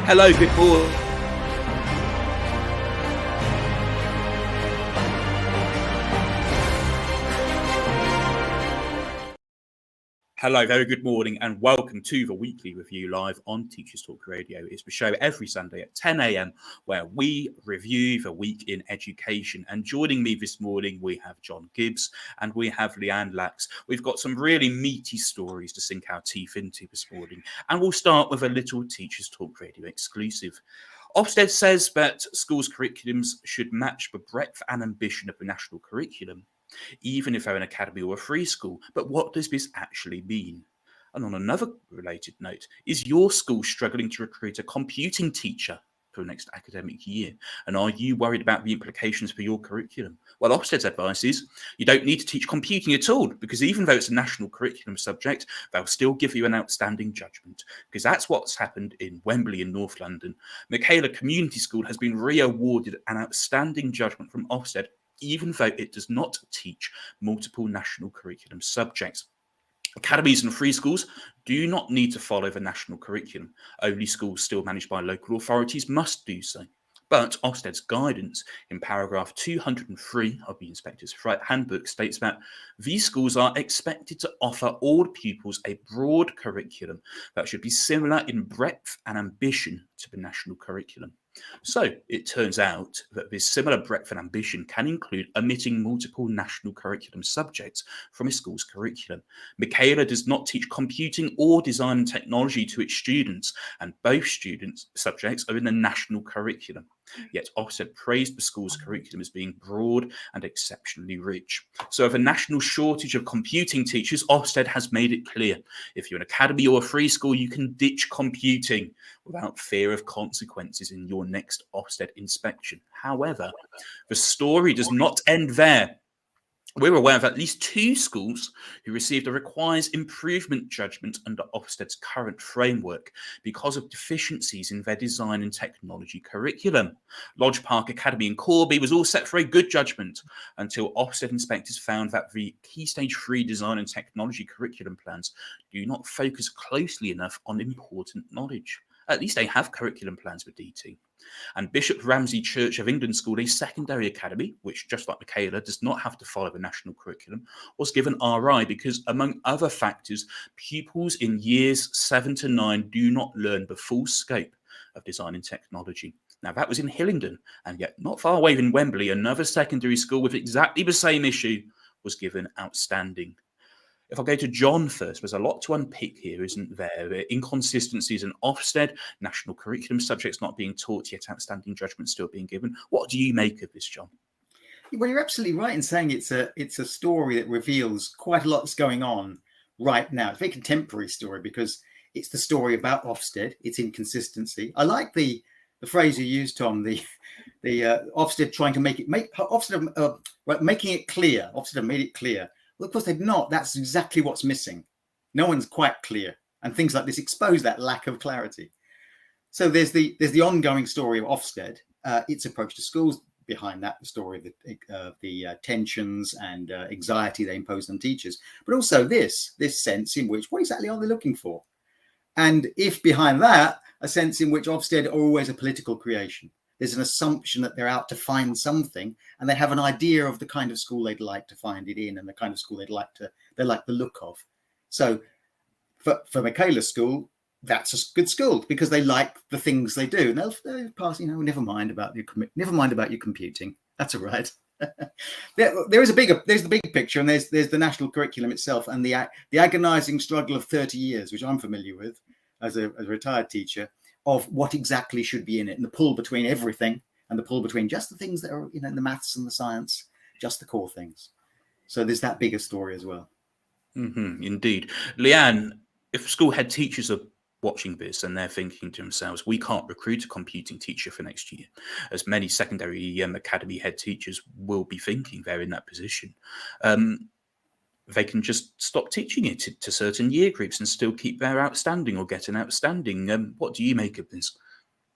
Hello, good morning. Hello, very good morning and welcome to the weekly review live on Teachers Talk Radio. It's the show every Sunday at 10 a.m. where we review the week in education. And joining me this morning, we have John Gibbs and we have Leanne Lax. We've got some really meaty stories to sink our teeth into this morning. And we'll start with a little Teachers Talk Radio exclusive. Ofsted says that schools' curriculums should match the breadth and ambition of the national curriculum, even if they're an academy or a free school. But what does this actually mean? And on another related note, is your school struggling to recruit a computing teacher for the next academic year? And are you worried about the implications for your curriculum? Well, Ofsted's advice is you don't need to teach computing at all, because even though it's a national curriculum subject, they'll still give you an outstanding judgment, because that's what's happened in Wembley in North London. Michaela Community School has been re-awarded an outstanding judgment from Ofsted, even though it does not teach multiple national curriculum subjects. Academies and free schools do not need to follow the national curriculum. Only schools still managed by local authorities must do so. But Ofsted's guidance in paragraph 203 of the Inspector's Handbook states that these schools are expected to offer all pupils a broad curriculum that should be similar in breadth and ambition to the national curriculum. So it turns out that this similar breadth and ambition can include omitting multiple national curriculum subjects from a school's curriculum. Michaela does not teach computing or design and technology to its students, and both students' subjects are in the national curriculum. Yet Ofsted praised the school's curriculum as being broad and exceptionally rich. So of a national shortage of computing teachers, Ofsted has made it clear. If you're an academy or a free school, you can ditch computing without fear of consequences in your next Ofsted inspection. However, the story does not end there. We're aware of at least 2 schools who received a requires improvement judgment under Ofsted's current framework because of deficiencies in their design and technology curriculum. Lodge Park Academy in Corby was all set for a good judgment until Ofsted inspectors found that the Key Stage 3 design and technology curriculum plans do not focus closely enough on important knowledge. At least they have curriculum plans for DT. And Bishop Ramsey Church of England School, a secondary academy, which just like Michaela does not have to follow the national curriculum, was given RI because, among other factors, pupils in years 7 to 9 do not learn the full scope of design and technology. Now, that was in Hillingdon, and yet not far away in Wembley, another secondary school with exactly the same issue was given outstanding. If I go to John first, there's a lot to unpick here, isn't there? Inconsistencies in Ofsted, national curriculum subjects not being taught, yet outstanding judgment still being given. What do you make of this, John? Well, you're absolutely right in saying it's a story that reveals quite a lot that's going on right now. It's a very contemporary story because it's the story about Ofsted, its inconsistency. I like the phrase you used, Tom, the Ofsted trying to making it clear. Ofsted have made it clear. Well, of course they've not. That's exactly what's missing. No one's quite clear, and things like this expose that lack of clarity. So there's the ongoing story of Ofsted, its approach to schools. Behind that, the story of the tensions and anxiety they impose on teachers, but also this sense in which what exactly are they looking for, and if behind that a sense in which Ofsted are always a political creation. There's an assumption that they're out to find something, and they have an idea of the kind of school they'd like to find it in, and the kind of school they like the look of. So, for Michaela's school, that's a good school because they like the things they do, and they'll pass. Never mind about your computing. That's all right. There's the big picture, and there's the national curriculum itself, and the agonising struggle of 30 years, which I'm familiar with as a retired teacher, of what exactly should be in it, and the pull between everything, and the pull between just the things that are, the maths and the science, just the core things. So there's that bigger story as well. Indeed. Leanne, if school head teachers are watching this and they're thinking to themselves, we can't recruit a computing teacher for next year, as many secondary academy head teachers will be thinking they're in that position, they can just stop teaching it to certain year groups and still keep their outstanding or get an outstanding. What do you make of this?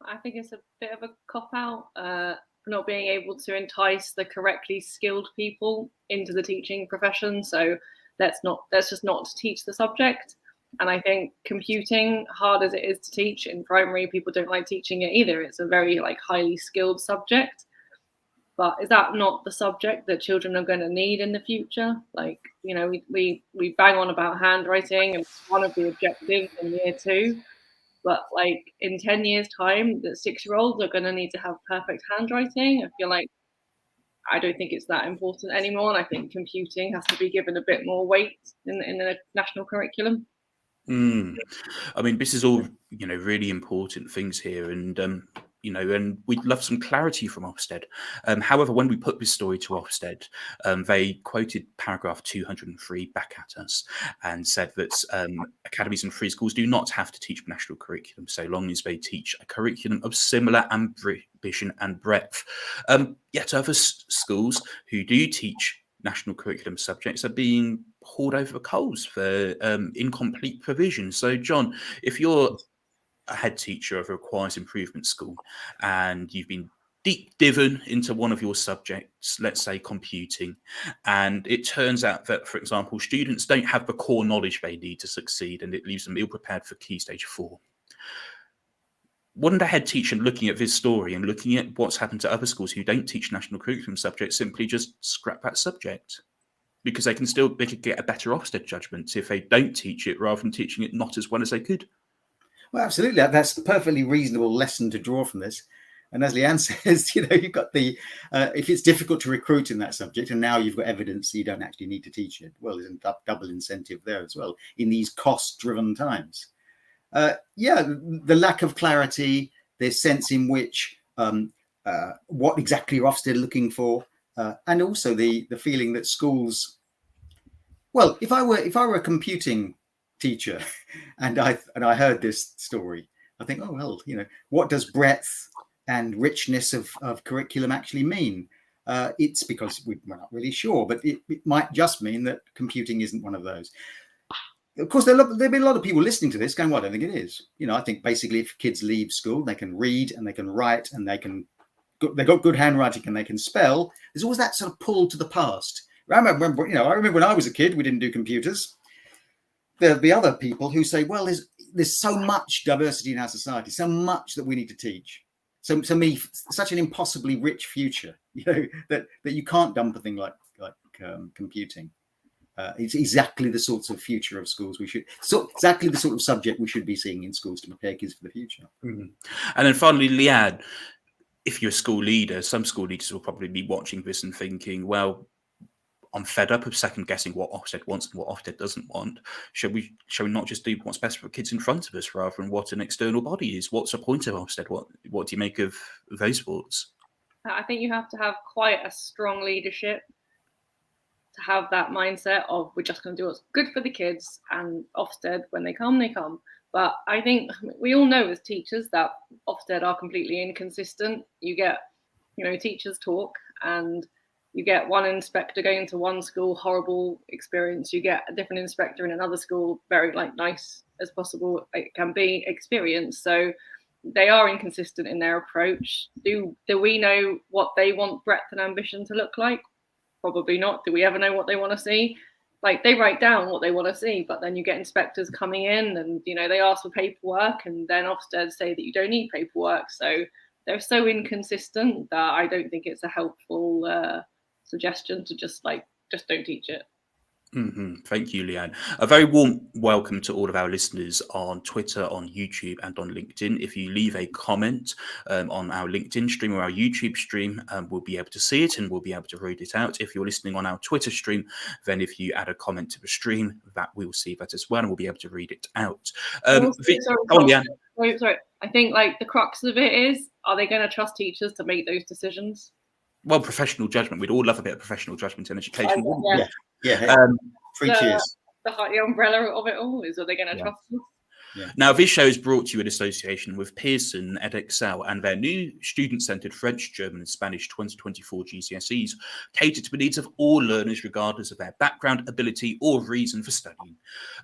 I think it's a bit of a cop-out for not being able to entice the correctly skilled people into the teaching profession. So let's just not teach the subject. And I think computing, hard as it is to teach in primary, people don't like teaching it either. It's a very like highly skilled subject. But is that not the subject that children are going to need in the future? Like, you know, we bang on about handwriting, and it's one of the objectives in year 2. But like in 10 years' time, the 6-year-olds are going to need to have perfect handwriting. I feel like I don't think it's that important anymore. And I think computing has to be given a bit more weight in the national curriculum. I mean, this is all, you know, really important things here, and you know, and we'd love some clarity from Ofsted. However, when we put this story to Ofsted, they quoted paragraph 203 back at us and said that academies and free schools do not have to teach national curriculum so long as they teach a curriculum of similar ambition and breadth. Yet other schools who do teach national curriculum subjects are being hauled over the coals for incomplete provision. So, John, if you're a head teacher of a requires improvement school and you've been deep diving into one of your subjects, let's say computing, and it turns out that, for example, students don't have the core knowledge they need to succeed and it leaves them ill-prepared for Key Stage 4. Wouldn't a head teacher looking at this story and looking at what's happened to other schools who don't teach national curriculum subjects simply just scrap that subject? Because they could get a better Ofsted judgment if they don't teach it rather than teaching it not as well as they could. Well, absolutely. That's a perfectly reasonable lesson to draw from this. And as Leanne says, you know, you've got the, if it's difficult to recruit in that subject and now you've got evidence that you don't actually need to teach it, well, there's a double incentive there as well in these cost-driven times. The lack of clarity, the sense in which what exactly Ofsted are looking for, and also the feeling that schools, well, if I were a computing teacher and I heard this story, I think, oh well, you know, what does breadth and richness of curriculum actually mean? It's because we're not really sure, but it might just mean that computing isn't one of those. Of course, there'll be a lot of people listening to this going, well, I don't think it is. You know, I think basically if kids leave school, they can read and they can write and they've got good handwriting and they can spell. There's always that sort of pull to the past. I remember when I was a kid, we didn't do computers. There'll be other people who say, well, there's so much diversity in our society, so much that we need to teach. So to me, such an impossibly rich future, you know, that you can't dump a thing like computing. It's exactly the sorts of future of schools exactly the sort of subject we should be seeing in schools to prepare kids for the future. And then finally, Leanne, if you're a school leader, some school leaders will probably be watching this and thinking, well, I'm fed up of second guessing what Ofsted wants and what Ofsted doesn't want. Shall we not just do what's best for kids in front of us rather than what an external body is? What's the point of Ofsted? What do you make of those thoughts? I think you have to have quite a strong leadership to have that mindset of we're just going to do what's good for the kids, and Ofsted, when they come, they come. But I think we all know as teachers that Ofsted are completely inconsistent. You get, you know, teachers talk and you get one inspector going to one school, horrible experience. You get a different inspector in another school, very nice as possible it can be experience. So they are inconsistent in their approach. Do we know what they want breadth and ambition to look like? Probably not. Do we ever know what they want to see? Like, they write down what they want to see, but then you get inspectors coming in and, you know, they ask for paperwork and then Ofsted say that you don't need paperwork. So they're so inconsistent that I don't think it's a helpful suggestion to just don't teach it. Thank you, Leanne. A very warm welcome to all of our listeners on Twitter, on YouTube, and on LinkedIn. If you leave a comment on our LinkedIn stream or our YouTube stream, we'll be able to see it and we'll be able to read it out. If you're listening on our Twitter stream, then if you add a comment to the stream, that we'll see that as well, and we'll be able to read it out. Sorry. I think the crux of it is, are they going to trust teachers to make those decisions? Well, professional judgment. We'd all love a bit of professional judgment in education. Yeah. 3 cheers. The umbrella of it all is, are they going to trust us? Yeah. Now, this show is brought to you in association with Pearson Edexcel and their new student-centered French, German and Spanish 2024 GCSEs cater to the needs of all learners regardless of their background, ability or reason for studying.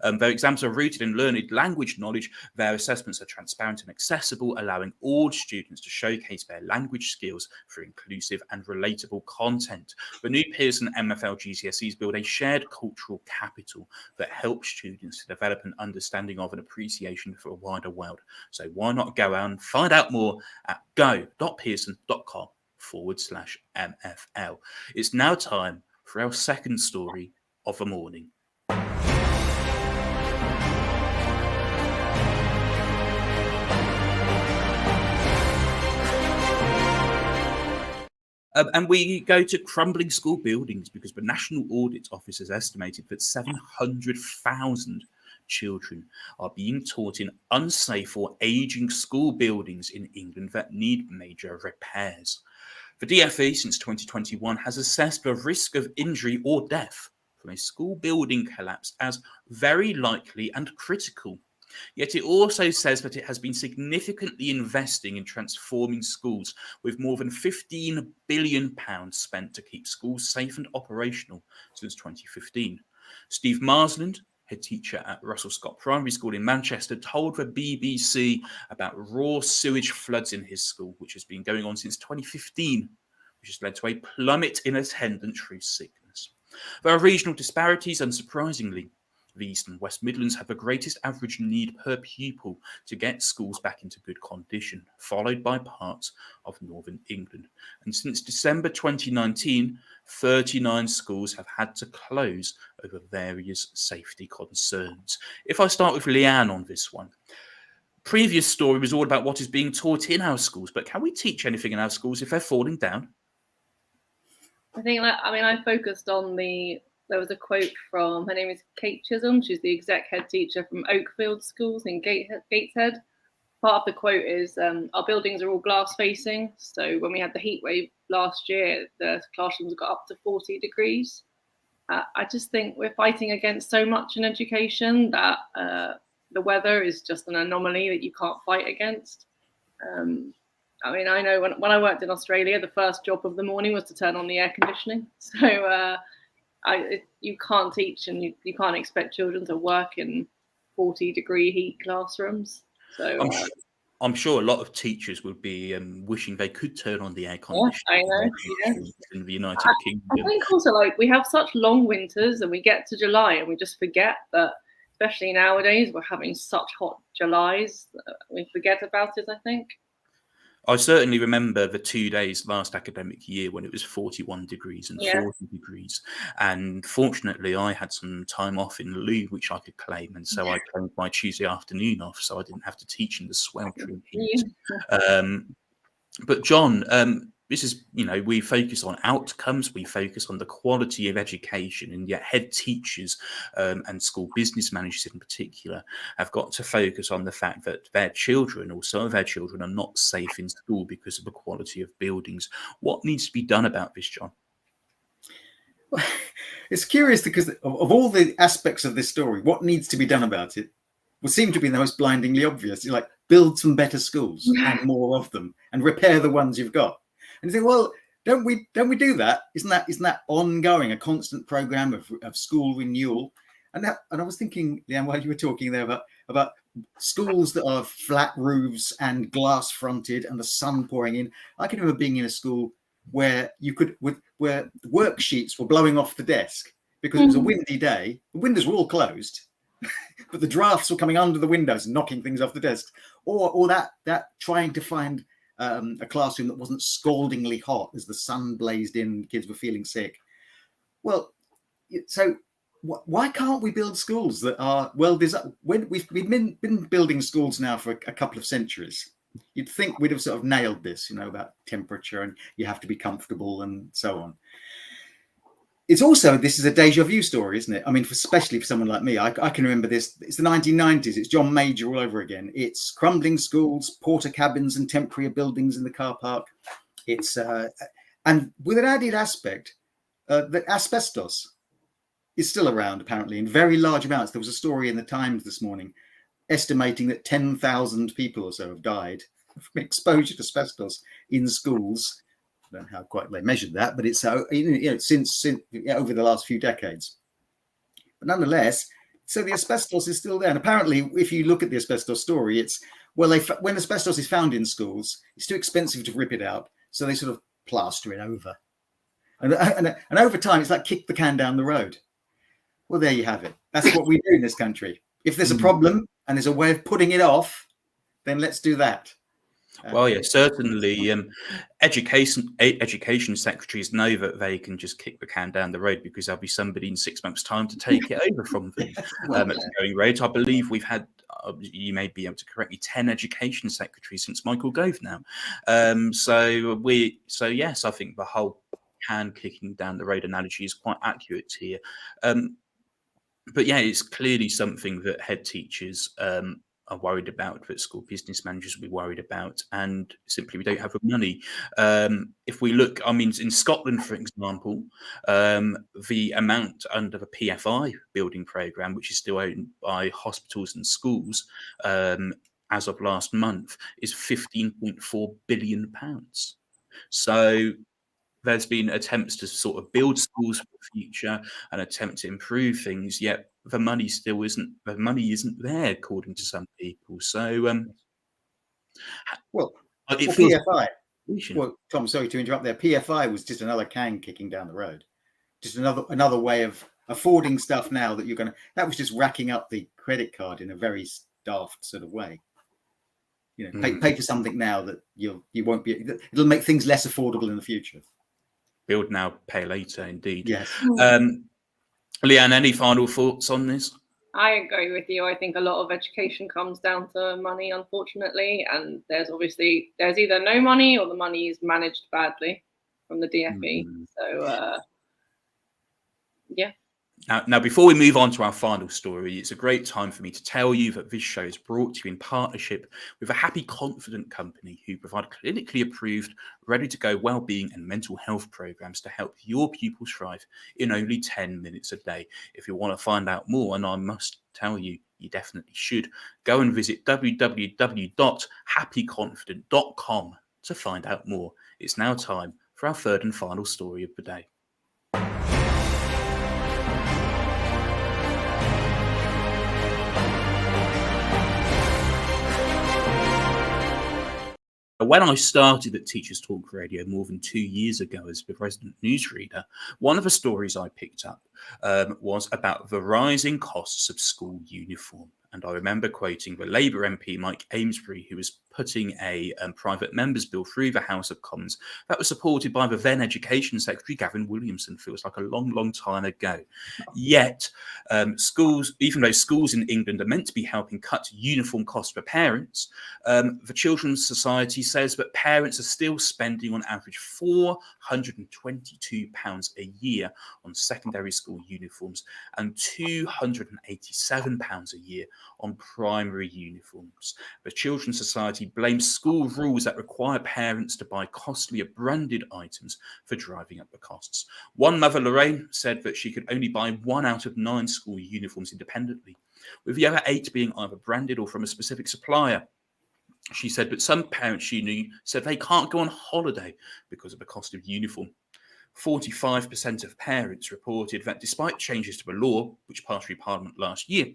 Their exams are rooted in learned language knowledge. Their assessments are transparent and accessible, allowing all students to showcase their language skills through inclusive and relatable content. The new Pearson MFL GCSEs build a shared cultural capital that helps students to develop an understanding of and appreciation for a wider world. So why not go out and find out more at go.pearson.com/MFL. It's now time for our second story of the morning. And we go to crumbling school buildings because the National Audit Office has estimated that 700,000 children are being taught in unsafe or ageing school buildings in England that need major repairs. The DfE since 2021 has assessed the risk of injury or death from a school building collapse as very likely and critical. Yet it also says that it has been significantly investing in transforming schools, with more than £15 billion spent to keep schools safe and operational since 2015. Steve Marsland, head teacher at Russell Scott Primary School in Manchester, told the BBC about raw sewage floods in his school, which has been going on since 2015, which has led to a plummet in attendance through sickness. There are regional disparities, unsurprisingly. The East and West Midlands have the greatest average need per pupil to get schools back into good condition, followed by parts of Northern England. And since December 2019, 39 schools have had to close over various safety concerns. If I start with Leanne on this one. Previous story was all about what is being taught in our schools, but can we teach anything in our schools if they're falling down? I focused on there was a quote from, her name is Kate Chisholm. She's the exec head teacher from Oakfield Schools in Gateshead. Part of the quote is, our buildings are all glass facing. So when we had the heat wave last year, the classrooms got up to 40 degrees. I just think we're fighting against so much in education that the weather is just an anomaly that you can't fight against. I know when I worked in Australia, the first job of the morning was to turn on the air conditioning. So you can't teach and you can't expect children to work in 40-degree heat classrooms. So I'm sure a lot of teachers would be wishing they could turn on the air conditioning. I know. In the United Kingdom. I think also we have such long winters and we get to July and we just forget that, especially nowadays, we're having such hot Julys. We forget about it, I think. I certainly remember the 2 days last academic year when it was 41 degrees and 40 degrees. And fortunately, I had some time off in lieu, which I could claim. And so I claimed my Tuesday afternoon off, so I didn't have to teach in the sweltering heat. But John, this is, we focus on outcomes, we focus on the quality of education, and yet head teachers and school business managers in particular have got to focus on the fact that their children, or some of their children, are not safe in school because of the quality of buildings. What needs to be done about this, John? Well, it's curious because of all the aspects of this story, what needs to be done about it would seem to be the most blindingly obvious. Like, build some better schools and more of them, and repair the ones you've got. And you think, well, don't we do that? Isn't that ongoing, a constant program of school renewal? And I was thinking, Leanne, while you were talking there about schools that are flat roofs and glass fronted and the sun pouring in. I can remember being in a school where where worksheets were blowing off the desk because it was a windy day. The windows were all closed, but the drafts were coming under the windows and knocking things off the desks. Or that trying to find a classroom that wasn't scaldingly hot as the sun blazed in, kids were feeling sick. Well, so why can't we build schools that are well designed? We've been building schools now for a couple of centuries. You'd think we'd have sort of nailed this, about temperature and you have to be comfortable and so on. It's also, this is a deja vu story, isn't it? I mean, especially for someone like me, I can remember this. It's the 1990s. It's John Major all over again. It's crumbling schools, porter cabins and temporary buildings in the car park. It's and with an added aspect that asbestos is still around, apparently, in very large amounts. There was a story in the Times this morning. estimating that 10,000 people or so have died from exposure to asbestos in schools. I don't know how quite they measured that, but it's since over the last few decades. But nonetheless, so the asbestos is still there. And apparently, if you look at the asbestos story, it's when asbestos is found in schools, it's too expensive to rip it out, so they sort of plaster it over. And over time, it's like kick the can down the road. Well, there you have it. That's what we do in this country. If there's a problem and there's a way of putting it off, then let's do that. Well, yeah, certainly. Education secretaries know that they can just kick the can down the road because there'll be somebody in 6 months' time to take it over from them at the going rate. I believe we've had, you may be able to correct me, 10 education secretaries since Michael Gove now. So yes, I think the whole can kicking down the road analogy is quite accurate here. But yeah, it's clearly something that head teachers are worried about, that school business managers will be worried about, and simply we don't have the money. If we look, I mean, in Scotland, for example, the amount under the PFI building programme, which is still owned by hospitals and schools, as of last month, is £15.4 billion. So there's been attempts to sort of build schools for the future and attempt to improve things, yet the money isn't there, according to some people. So, PFI. Well, Tom, sorry to interrupt there. PFI was just another can kicking down the road, just another way of affording stuff now that you're going to. That was just racking up the credit card in a very daft sort of way. You know, pay for something now that you won't be. It'll make things less affordable in the future. Build now, pay later, indeed. Yes. Leanne, any final thoughts on this? I agree with you. I think a lot of education comes down to money, unfortunately, and there's either no money or the money is managed badly from the DFE. So, yeah. Now, before we move on to our final story, it's a great time for me to tell you that this show is brought to you in partnership with a Happy Confident company who provide clinically approved, ready-to-go wellbeing and mental health programs to help your pupils thrive in only 10 minutes a day. If you want to find out more, and I must tell you, you definitely should, go and visit www.happyconfident.com to find out more. It's now time for our third and final story of the day. When I started at Teachers Talk Radio more than 2 years ago as the resident newsreader, one of the stories I picked up was about the rising costs of school uniform. And I remember quoting the Labour MP, Mike Amesbury, who was putting a private member's bill through the House of Commons that was supported by the then Education Secretary, Gavin Williamson. Feels like a long, long time ago. Yet, schools, even though schools in England are meant to be helping cut uniform costs for parents, the Children's Society says that parents are still spending on average £422 a year on secondary school uniforms and £287 a year on primary uniforms. The Children's Society blames school rules that require parents to buy costlier branded items for driving up the costs. One mother, Lorraine, said that she could only buy 1 out of 9 school uniforms independently, with the other 8 being either branded or from a specific supplier. She said that some parents she knew said they can't go on holiday because of the cost of uniform. 45% of parents reported that despite changes to the law, which passed through Parliament last year,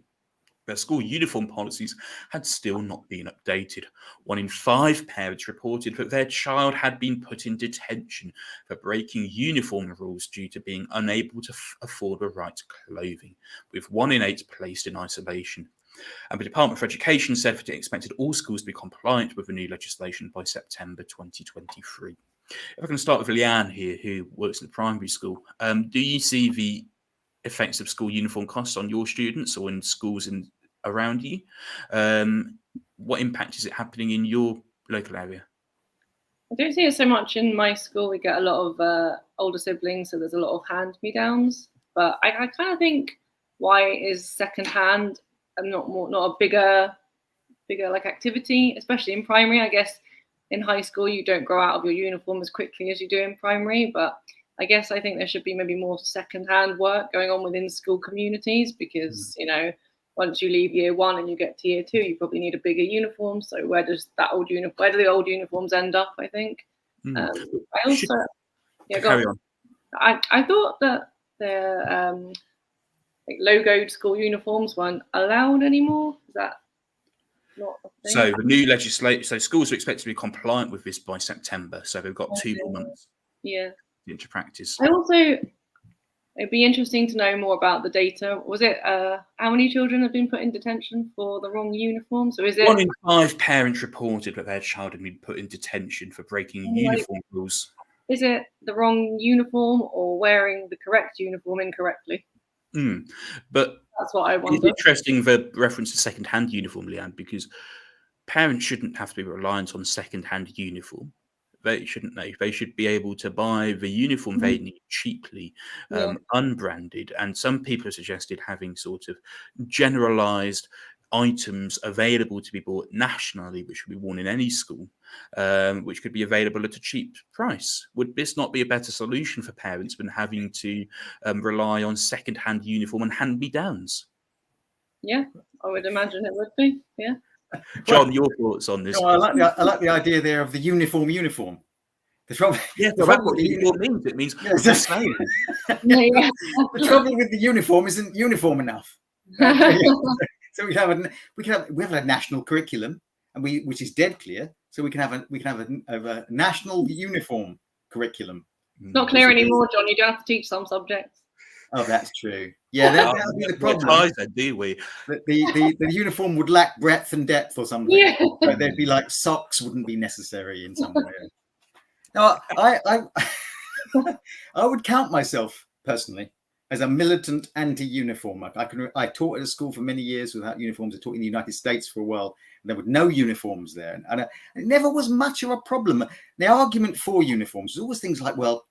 their school uniform policies had still not been updated. 1 in 5 parents reported that their child had been put in detention for breaking uniform rules due to being unable to afford the right clothing, with 1 in 8 placed in isolation. And the Department for Education said that it expected all schools to be compliant with the new legislation by September 2023. If I can start with Leanne here, who works at the primary school, do you see the effects of school uniform costs on your students or in schools around you? What impact is it happening in your local area? I don't see it so much in my school. We get a lot of older siblings, so there's a lot of hand-me-downs. But I kind of think, why is second-hand not a bigger like activity, especially in primary? I guess in high school you don't grow out of your uniform as quickly as you do in primary, but I think there should be maybe more second-hand work going on within school communities because, you know, once you leave year 1 and you get to year 2, you probably need a bigger uniform. So where do the old uniforms end up? I think. I also carry on. I thought that the like logoed school uniforms weren't allowed anymore. Is that not a thing? So the new legislation, so schools are expected to be compliant with this by September. So they've got 2 more months into practice. It'd be interesting to know more about the data. Was it how many children have been put in detention for the wrong uniform? So is it 1 in 5 parents reported that their child had been put in detention for breaking uniform rules? Is it the wrong uniform or wearing the correct uniform incorrectly? But that's what I wonder. It's interesting the reference to second-hand uniform, Leanne, because parents shouldn't have to be reliant on second-hand uniform. They shouldn't. They should be able to buy the uniform they need cheaply, unbranded. And some people have suggested having sort of generalized items available to be bought nationally, which should be worn in any school, which could be available at a cheap price. Would this not be a better solution for parents than having to rely on second-hand uniform and hand-me-downs? Yeah, I would imagine it would be. Yeah. John, your thoughts on this? No, I like the idea there of the uniform. The trouble, that's what uniform means. It means the same. The trouble with the uniform isn't uniform enough. So we have a national curriculum, and which is dead clear. So we can have a national uniform curriculum. Not clear anymore, John. You don't have to teach some subjects. Oh, that's true. Yeah, that would be the problem. Do we? The uniform would lack breadth and depth or something. Yeah. There'd be like socks wouldn't be necessary in some way. No, I would count myself personally as a militant anti-uniform. I taught at a school for many years without uniforms. I taught in the United States for a while. And there were no uniforms there, and it never was much of a problem. The argument for uniforms was always things like, well,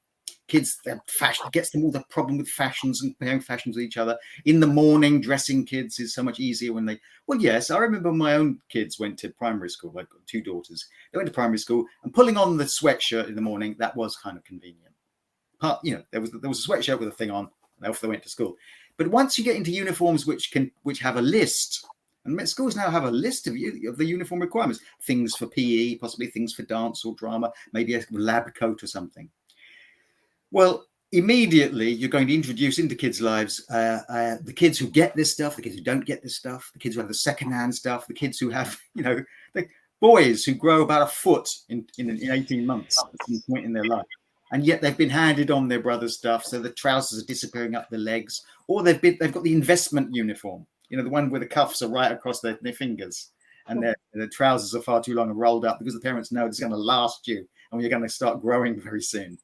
kids, fashion gets them all the problem with fashions and comparing fashions with each other. In the morning, dressing kids is so much easier when they. Well, yes, I remember my own kids went to primary school. I've got 2 daughters. They went to primary school, and pulling on the sweatshirt in the morning, that was kind of convenient. There was a sweatshirt with a thing on, and off they went to school. But once you get into uniforms which have a list, and schools now have a list of the uniform requirements, things for PE, possibly things for dance or drama, maybe a lab coat or something. Well, immediately you're going to introduce into kids' lives the kids who get this stuff, the kids who don't get this stuff, the kids who have the secondhand stuff, the kids who have, the boys who grow about a foot in 18 months at some point in their life. And yet they've been handed on their brother's stuff, so the trousers are disappearing up the legs, or they've got the investment uniform, the one where the cuffs are right across their fingers, and their trousers are far too long and rolled up because the parents know it's going to last you, and you're going to start growing very soon.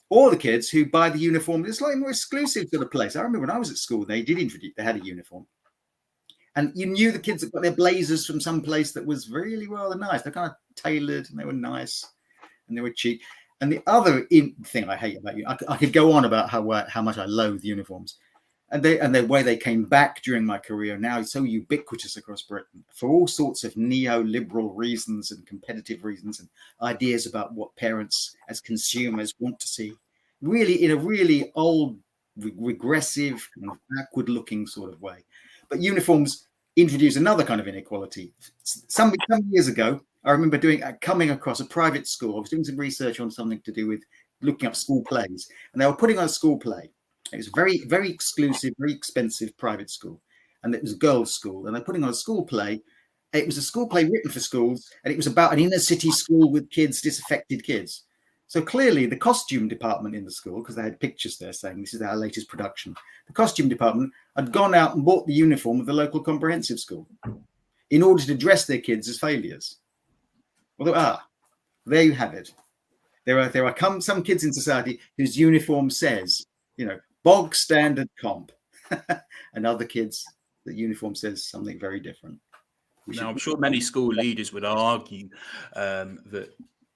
Or the kids who buy the uniform, it's slightly more exclusive to the place. I remember when I was at school, they had a uniform. And you knew the kids that got their blazers from some place that was really rather nice. They're kind of tailored and they were nice and they were cheap. And the other thing I hate about you, I could go on about how much I loathe uniforms. And the way they came back during my career now is so ubiquitous across Britain for all sorts of neoliberal reasons and competitive reasons and ideas about what parents as consumers want to see, really in a really old, regressive, and backward-looking sort of way. But uniforms introduce another kind of inequality. Some years ago, I remember coming across a private school. I was doing some research on something to do with looking up school plays, and they were putting on a school play. It was a very, very exclusive, very expensive private school. And it was a girls' school. And they're putting on a school play. It was a school play written for schools. And it was about an inner city school with disaffected kids. So clearly the costume department in the school, because they had pictures there saying this is our latest production, the costume department had gone out and bought the uniform of the local comprehensive school in order to dress their kids as failures. Well, there you have it. There are some kids in society whose uniform says, bog standard comp, and other kids, the uniform says something very different. Now, I'm sure many school leaders would argue that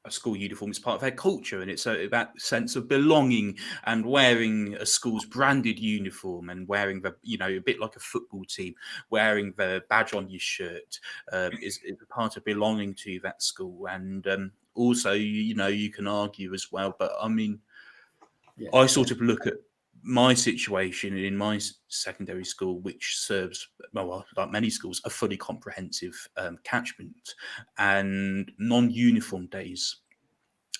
a school uniform is part of their culture, and it's that sense of belonging and wearing a school's branded uniform and wearing a bit like a football team, wearing the badge on your shirt is a part of belonging to that school. And also, you can argue as well, but I mean, I sort of look at my situation in my secondary school, which serves, well, like many schools, a fully comprehensive catchment, and non-uniform days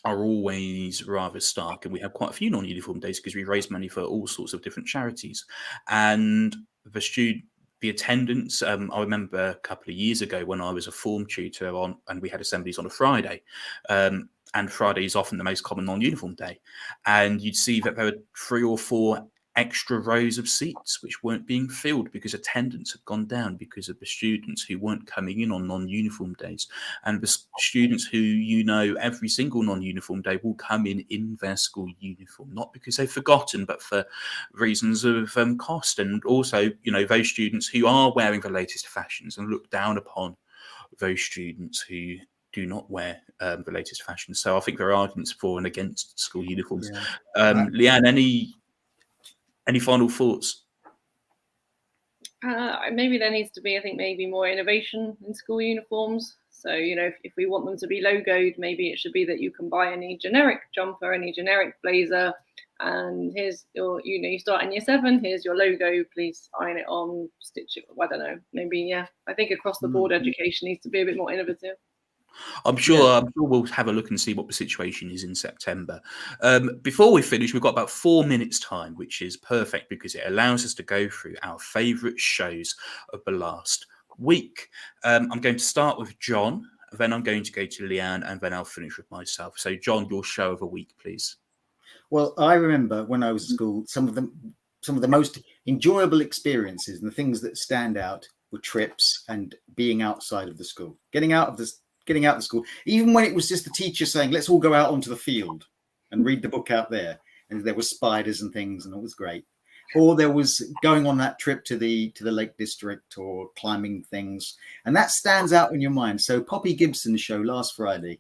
are always rather stark, and we have quite a few non-uniform days because we raise money for all sorts of different charities. And the attendance, I remember a couple of years ago when I was a form tutor and we had assemblies on a Friday, and Friday is often the most common non-uniform day, and you'd see that there were 3 or 4 extra rows of seats which weren't being filled because attendance had gone down because of the students who weren't coming in on non-uniform days. And the students who, every single non-uniform day will come in their school uniform, not because they've forgotten, but for reasons of cost. And also, those students who are wearing the latest fashions, and look down upon those students who do not wear the latest fashion. So I think there are arguments for and against school uniforms. Yeah. Leanne, any final thoughts? Maybe there needs to be, I think, maybe more innovation in school uniforms. So, if we want them to be logoed, maybe it should be that you can buy any generic jumper, any generic blazer, and here's your, you start in year 7, here's your logo, please iron it on, stitch it, I don't know, maybe, I think across the board education needs to be a bit more innovative. I'm sure we'll have a look and see what the situation is in September. Before we finish, we've got about 4 minutes time, which is perfect because it allows us to go through our favourite shows of the last week. I'm going to start with John, then I'm going to go to Leanne, and then I'll finish with myself. So John, your show of the week, please. Well, I remember when I was at school, some of the most enjoyable experiences and the things that stand out were trips and being outside of the school, getting out of the school, even when it was just the teacher saying, let's all go out onto the field and read the book out there. And there were spiders and things, and it was great. Or there was going on that trip to the Lake District or climbing things. And that stands out in your mind. So Poppy Gibson's show last Friday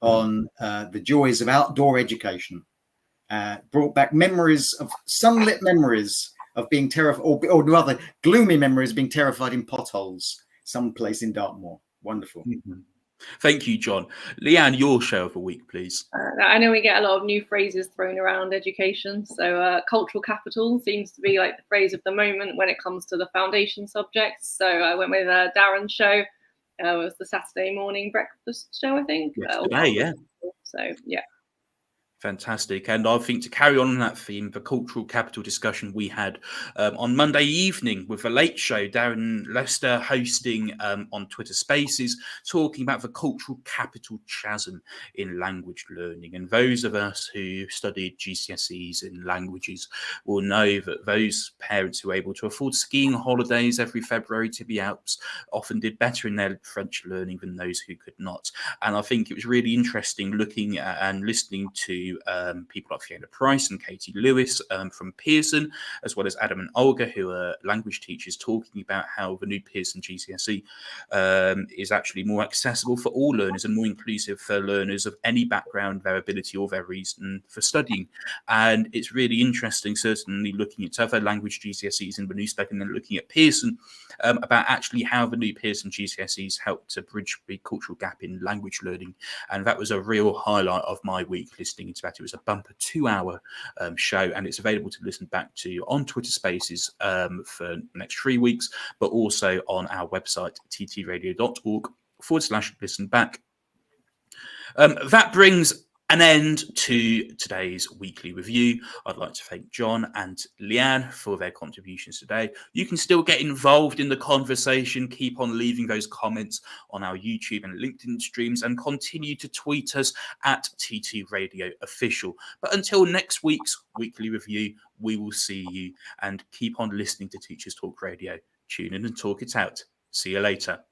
on the joys of outdoor education brought back sunlit memories of being terrified, or rather gloomy memories of being terrified in potholes someplace in Dartmoor. Wonderful. Mm-hmm. Thank you, John. Leanne, your show of the week, please. I know we get a lot of new phrases thrown around education. So cultural capital seems to be like the phrase of the moment when it comes to the foundation subjects. So I went with Darren's show. It was the Saturday morning breakfast show, I think. Yesterday, yeah. So, yeah. Fantastic. And I think to carry on that theme, the cultural capital discussion we had on Monday evening with the Late Show, Darren Lester hosting on Twitter Spaces, talking about the cultural capital chasm in language learning. And those of us who studied GCSEs in languages will know that those parents who were able to afford skiing holidays every February to the Alps often did better in their French learning than those who could not. And I think it was really interesting looking at and listening to people like Fiona Price and Katie Lewis from Pearson, as well as Adam and Olga, who are language teachers, talking about how the new Pearson GCSE is actually more accessible for all learners and more inclusive for learners of any background, their ability or their reason for studying. And it's really interesting, certainly looking at other language GCSEs in the new spec and then looking at Pearson about actually how the new Pearson GCSEs help to bridge the cultural gap in language learning. And that was a real highlight of my week listening into that. It was a bumper 2-hour show, and it's available to listen back to on Twitter Spaces for the next 3 weeks, but also on our website, ttradio.org/listen back. That brings an end to today's weekly review. I'd like to thank John and Leanne for their contributions today. You can still get involved in the conversation. Keep on leaving those comments on our YouTube and LinkedIn streams and continue to tweet us at TT Radio Official. But until next week's weekly review, we will see you, and keep on listening to Teachers Talk Radio. Tune in and talk it out. See you later.